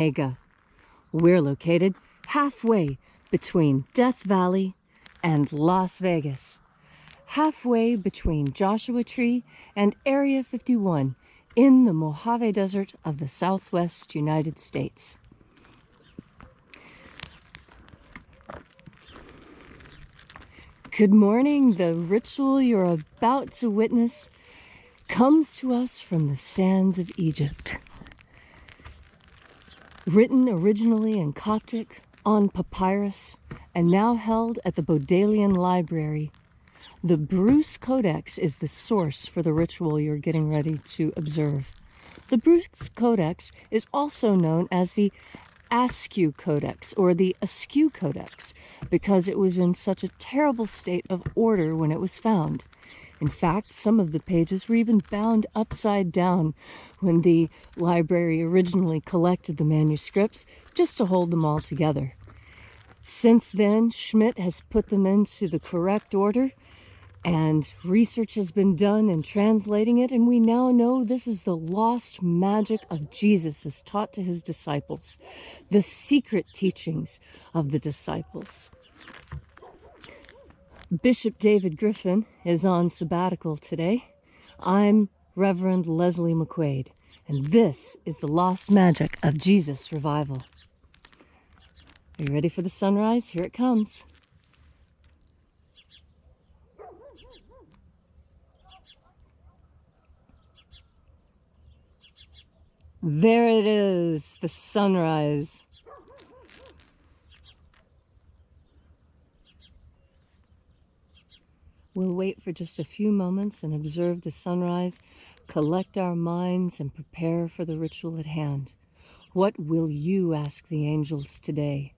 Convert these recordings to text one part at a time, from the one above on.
Omega. We're located halfway between Death Valley and Las Vegas. Halfway between Joshua Tree and Area 51 in the Mojave Desert of the Southwest United States. Good morning. The ritual you're about to witness comes to us from the sands of Egypt. Written originally in Coptic, on papyrus, and now held at the Bodleian Library, the Bruce Codex is the source for the ritual you're getting ready to observe. The Bruce Codex is also known as the Askew Codex or the Askew Codex because it was in such a terrible state of order when it was found. In fact, some of the pages were even bound upside down when the library originally collected the manuscripts just to hold them all together. Since then, Schmidt has put them into the correct order, and research has been done in translating it, and we now know this is the lost magic of Jesus as taught to his disciples, the secret teachings of the disciples. Bishop David Griffin is on sabbatical today. I'm Reverend Leslie McQuade, and this is the lost magic of Jesus revival. Are you ready for the sunrise? Here it comes. There it is, the sunrise. We'll wait for just a few moments and observe the sunrise, collect our minds, and prepare for the ritual at hand. What will you ask the angels today?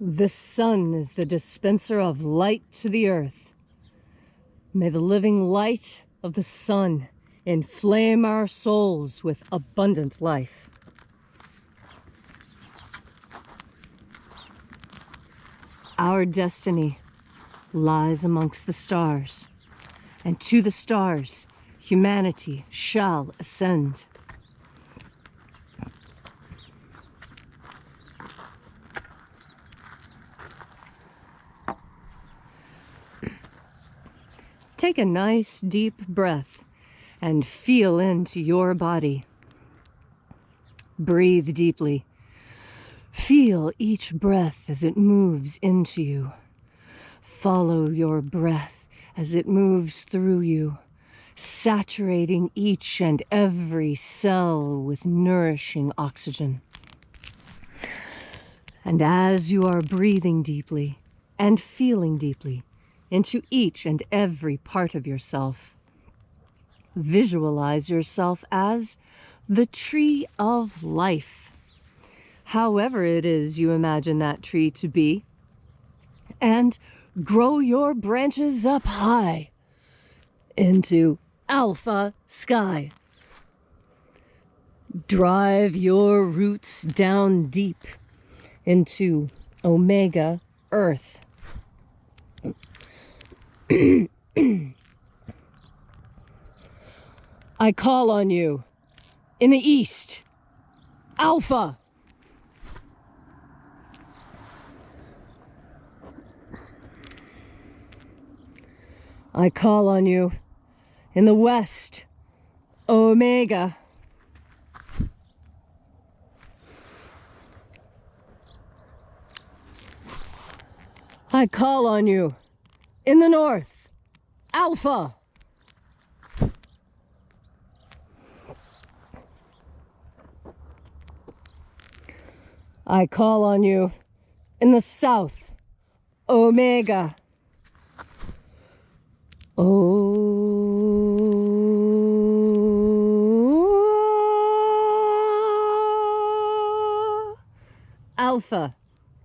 The sun is the dispenser of light to the earth. May the living light of the sun inflame our souls with abundant life. Our destiny lies amongst the stars, and to the stars humanity shall ascend. Take a nice deep breath and feel into your body. Breathe deeply. Feel each breath as it moves into you. Follow your breath as it moves through you, saturating each and every cell with nourishing oxygen. And as you are breathing deeply and feeling deeply into each and every part of yourself, visualize yourself as the tree of life, however it is you imagine that tree to be, and grow your branches up high into Alpha Sky. Drive your roots down deep into Omega Earth. I call on you in the east, Alpha. I call on you in the west, Omega. I call on you in the north, Alpha. I call on you in the south, Omega. Alpha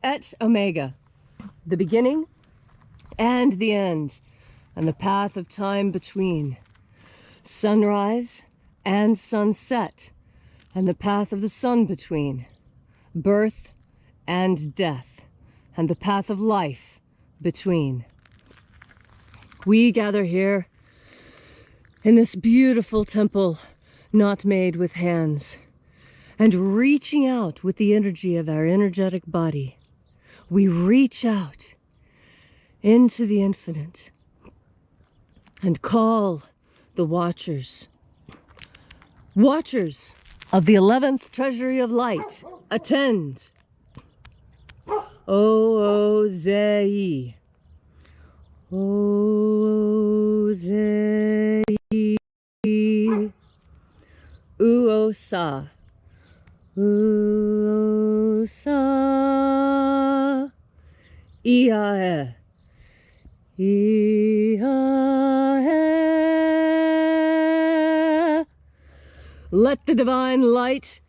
et Omega, the beginning and the end, and the path of time between. Sunrise and sunset, and the path of the sun between. Birth and death, and the path of life between. We gather here in this beautiful temple not made with hands, and reaching out with the energy of our energetic body, we reach out into the infinite and call the watchers. Watchers of the 11th Treasury of Light, attend. O-O-Zei. O-Zei. U-O-Sa. U-O-Sa. I-A-E. I-A-E. Let the divine light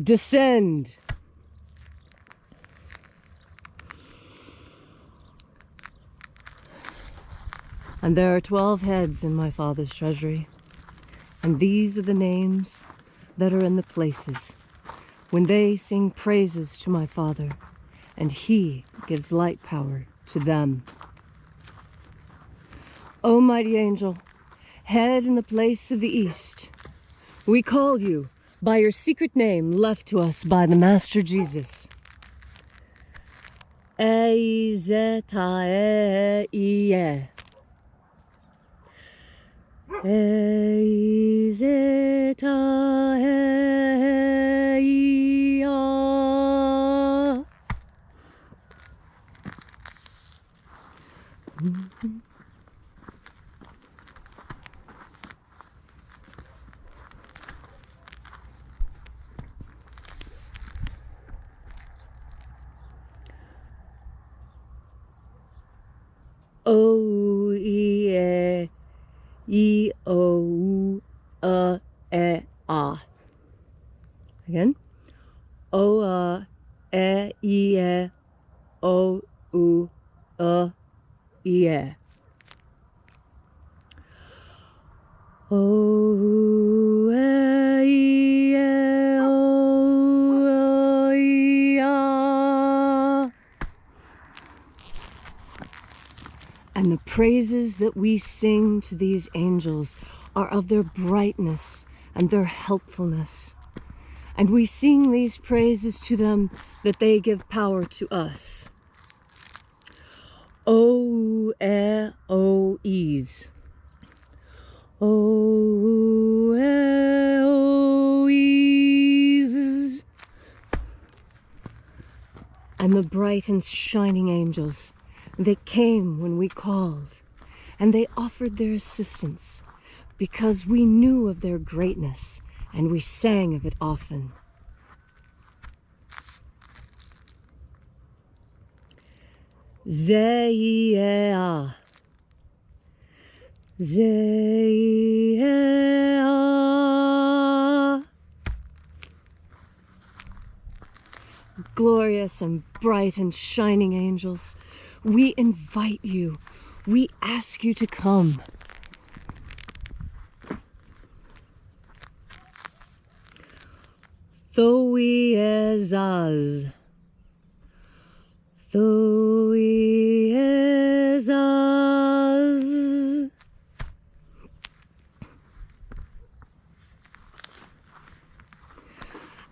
descend. And there are 12 heads in my father's treasury, and these are the names that are in the places when they sing praises to my father, and he gives light power to them. O mighty angel, head in the place of the east, we call you by your secret name left to us by the Master Jesus. Eizetae. Eizetae. O-E-A. E-O-U-A-E-A. Again. O-A-E-A-O-U-A-E-A. O-A-E-A-O-U-A-E-A. And the praises that we sing to these angels are of their brightness and their helpfulness. And we sing these praises to them that they give power to us. O-E-O-E's. O-E-O-E's. And the bright and shining angels, they came when we called, and they offered their assistance because we knew of their greatness and we sang of it often. Zei-a. Zei-a. Glorious and bright and shining angels, we invite you. We ask you to come. Thoiezaz. Thoiezaz.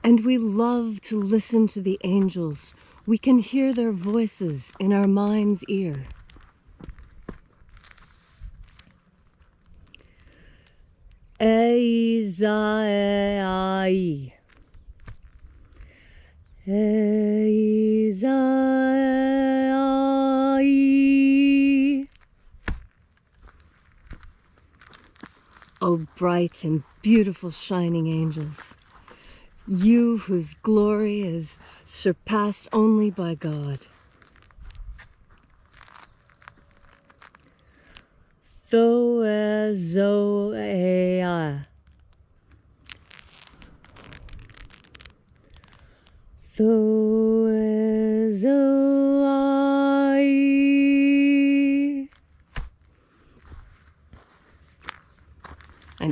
And we love to listen to the angels. We can hear their voices in our mind's ear. Eizai. Eizai. O bright and beautiful shining angels, you whose glory is surpassed only by God. Thoezoea. Thoe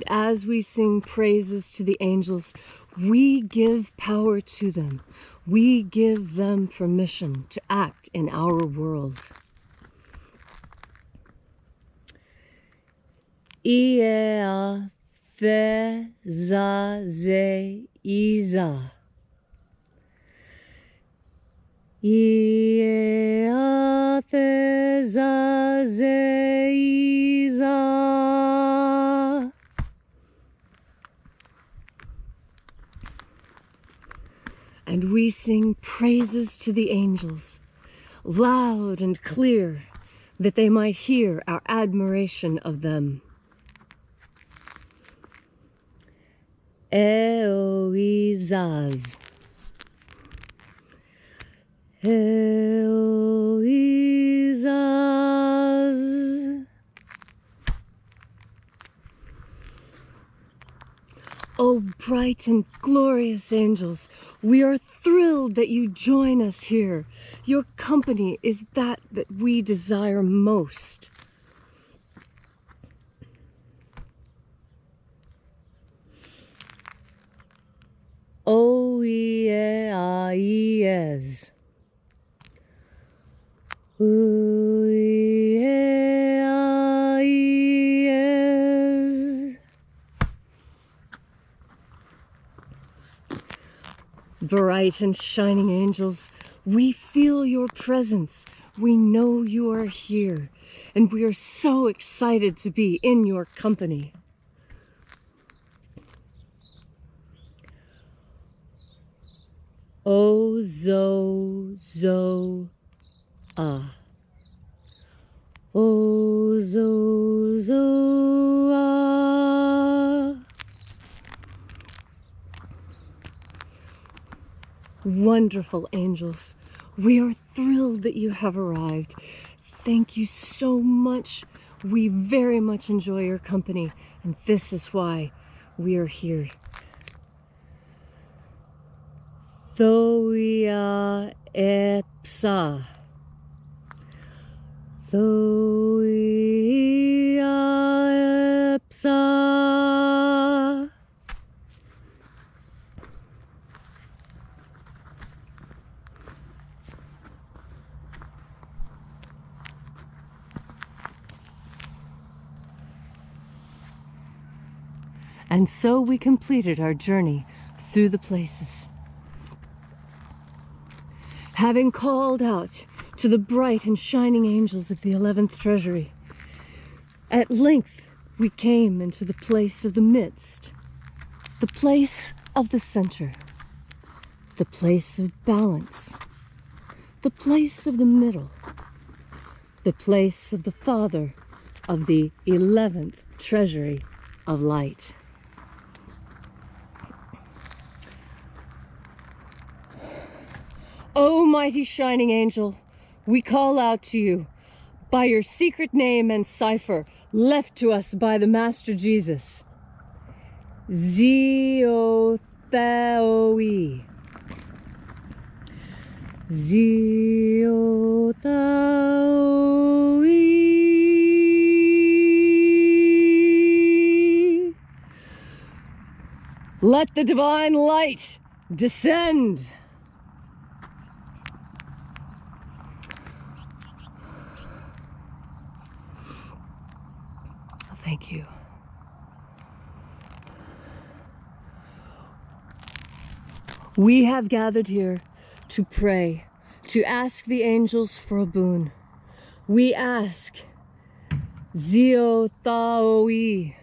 as we sing praises to the angels, we give power to them. We give them permission to act in our world. Iea the za ze iza. Iea the za ze iza. And we sing praises to the angels, loud and clear, that they might hear our admiration of them. Eoizaz. Eoizaz. O bright and glorious angels, we are thrilled that you join us here. Your company is that we desire most. Oieaies. Oieaies. Bright and shining angels, we feel your presence. We know you are here, and we are so excited to be in your company. O zo zo ah. O zo zo ah. Wonderful angels, we are thrilled that you have arrived. Thank you so much. We very much enjoy your company, and this is why we are here. Thoia epsa. Thoia epsa. And so we completed our journey through the places. Having called out to the bright and shining angels of the 11th Treasury, at length we came into the place of the midst, the place of the center, the place of balance, the place of the middle, the place of the Father of the 11th Treasury of Light. O mighty shining angel, we call out to you by your secret name and cipher left to us by the Master Jesus. Zeothaoi. Zeothaoi. Let the divine light descend. Thank you. We have gathered here to pray, to ask the angels for a boon. We ask, Zeothaoi,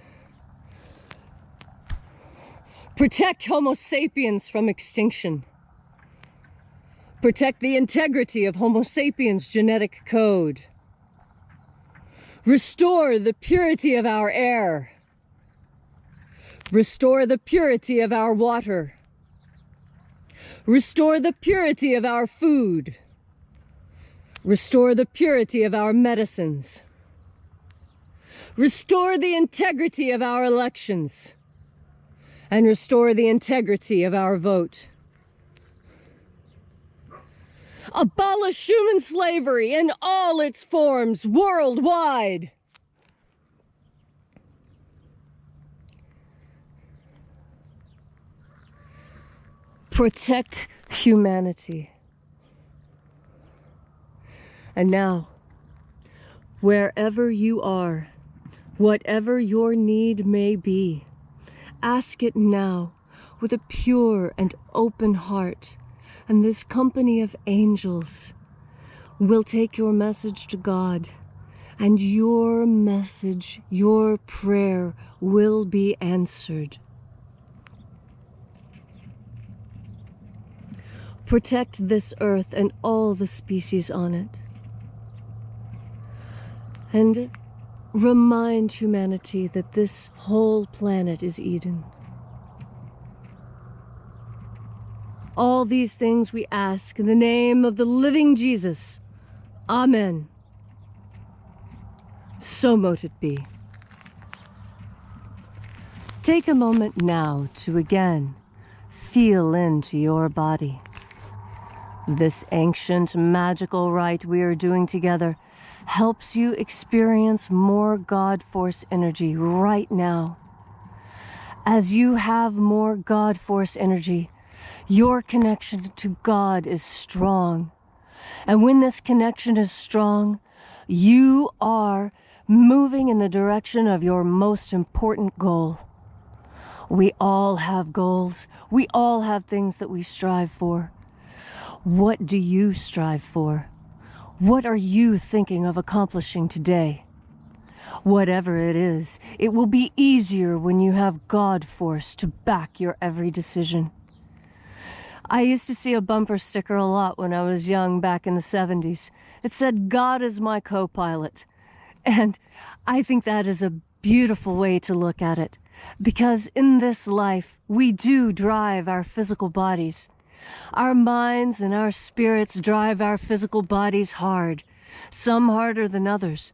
protect Homo sapiens from extinction. Protect the integrity of Homo sapiens' genetic code. Restore the purity of our air. Restore the purity of our water. Restore the purity of our food. Restore the purity of our medicines. Restore the integrity of our elections. And restore the integrity of our vote. Abolish human slavery in all its forms worldwide. Protect humanity. And now, wherever you are, whatever your need may be, ask it now with a pure and open heart, and this company of angels will take your message to God, and your message, your prayer will be answered. Protect this earth and all the species on it. And remind humanity that this whole planet is Eden. All these things we ask in the name of the living Jesus. Amen. So mote it be. Take a moment now to again feel into your body. This ancient magical rite we are doing together helps you experience more God Force energy right now. As you have more God Force energy, your connection to God is strong. And when this connection is strong, you are moving in the direction of your most important goal. We all have goals. We all have things that we strive for. What do you strive for? What are you thinking of accomplishing today? Whatever it is, it will be easier when you have God Force to back your every decision. I used to see a bumper sticker a lot when I was young back in the 70s. It said, "God is my co-pilot." And I think that is a beautiful way to look at it, because in this life, we do drive our physical bodies. Our minds and our spirits drive our physical bodies hard, some harder than others.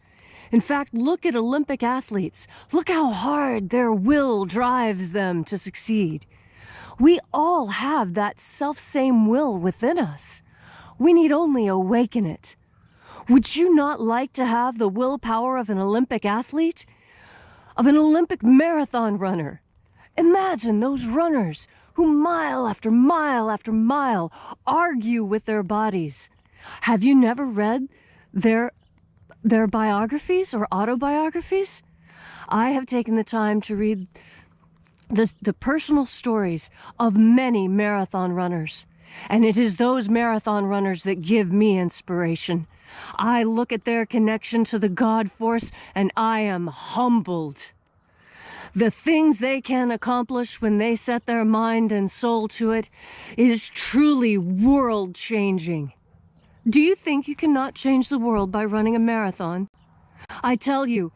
In fact, look at Olympic athletes. Look how hard their will drives them to succeed. We all have that self-same will within us. We need only awaken it. Would you not like to have the willpower of an Olympic athlete? Of an Olympic marathon runner? Imagine those runners who mile after mile after mile argue with their bodies. Have you never read their biographies or autobiographies? I have taken the time to read the personal stories of many marathon runners, and it is those marathon runners that give me inspiration. I look at their connection to the God Force and I am humbled. The things they can accomplish when they set their mind and soul to it is truly world-changing. Do you think you cannot change the world by running a marathon? I tell you,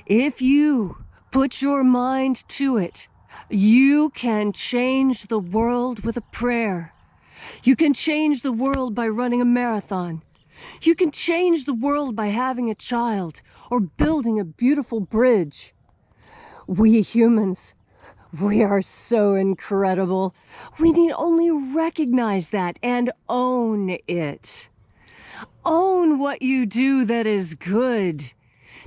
if you put your mind to it, you can change the world with a prayer. You can change the world by running a marathon. You can change the world by having a child or building a beautiful bridge. We humans, we are so incredible. We need only recognize that and own it. Own what you do that is good.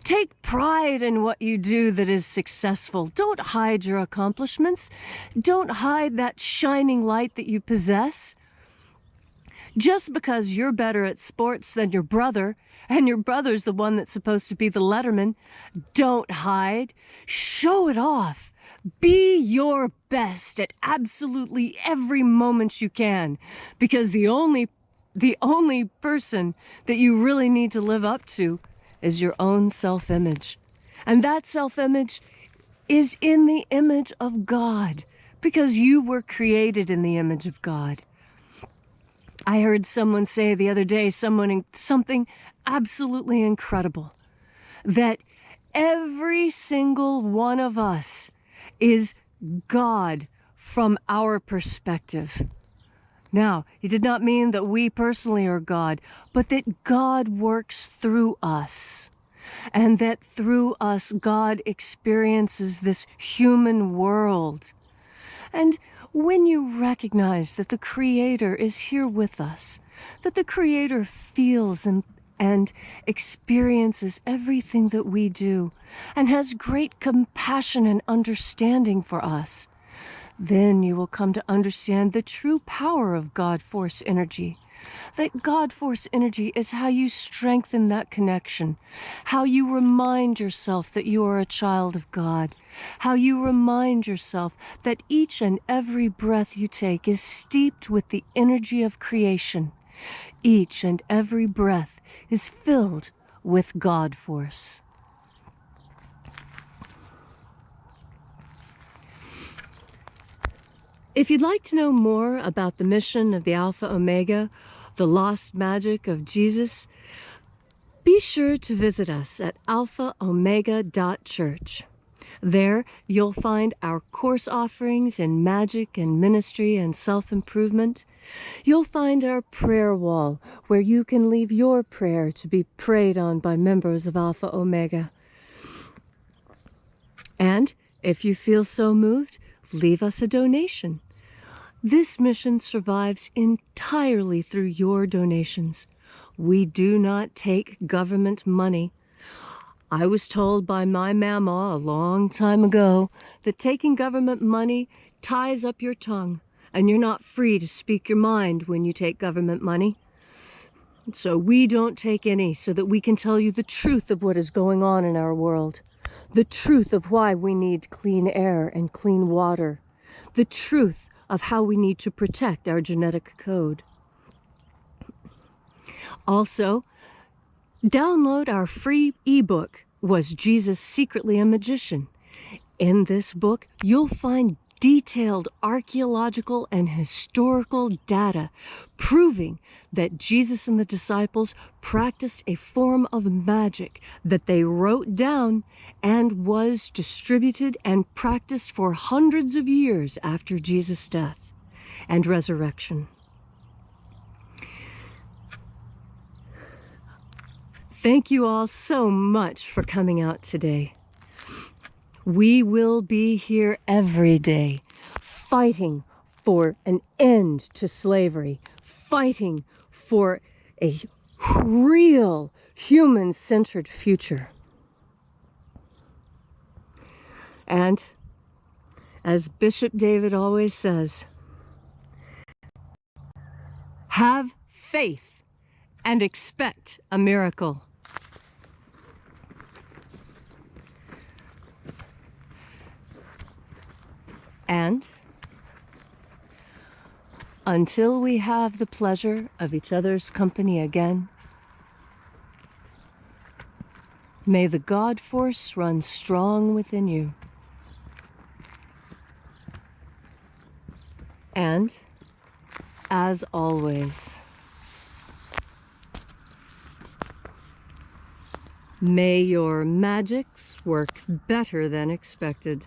Take pride in what you do that is successful. Don't hide your accomplishments. Don't hide that shining light that you possess. Just because you're better at sports than your brother, and your brother's the one that's supposed to be the letterman, don't hide. Show it off. Be your best at absolutely every moment you can, because the only person that you really need to live up to is your own self-image. And that self-image is in the image of God, because you were created in the image of God. I heard someone say the other day, something absolutely incredible, that every single one of us is God from our perspective. Now, he did not mean that we personally are God, but that God works through us, and that through us, God experiences this human world. And when you recognize that the Creator is here with us, that the Creator feels and experiences everything that we do, and has great compassion and understanding for us, Then you will come to understand the true power of God Force energy. That God Force energy is how you strengthen that connection, how you remind yourself that you are a child of God, how you remind yourself that each and every breath you take is steeped with the energy of creation. Each and every breath is filled with God Force. If you'd like to know more about the mission of the Alpha Omega, the lost magic of Jesus, be sure to visit us at alphaomega.church. There, you'll find our course offerings in magic and ministry and self-improvement. You'll find our prayer wall, where you can leave your prayer to be prayed on by members of Alpha Omega. And if you feel so moved, leave us a donation. This mission survives entirely through your donations. We do not take government money. I was told by my mama a long time ago that taking government money ties up your tongue, and you're not free to speak your mind when you take government money. So we don't take any, so that we can tell you the truth of what is going on in our world, the truth of why we need clean air and clean water, the truth of how we need to protect our genetic code. Also, download our free ebook, Was Jesus Secretly a Magician? In this book, you'll find detailed archaeological and historical data proving that Jesus and the disciples practiced a form of magic that they wrote down and was distributed and practiced for hundreds of years after Jesus' death and resurrection. Thank you all so much for coming out today. We will be here every day, fighting for an end to slavery, fighting for a real human-centered future. And as Bishop David always says, have faith and expect a miracle. And until we have the pleasure of each other's company again, may the God Force run strong within you. And, as always, may your magics work better than expected.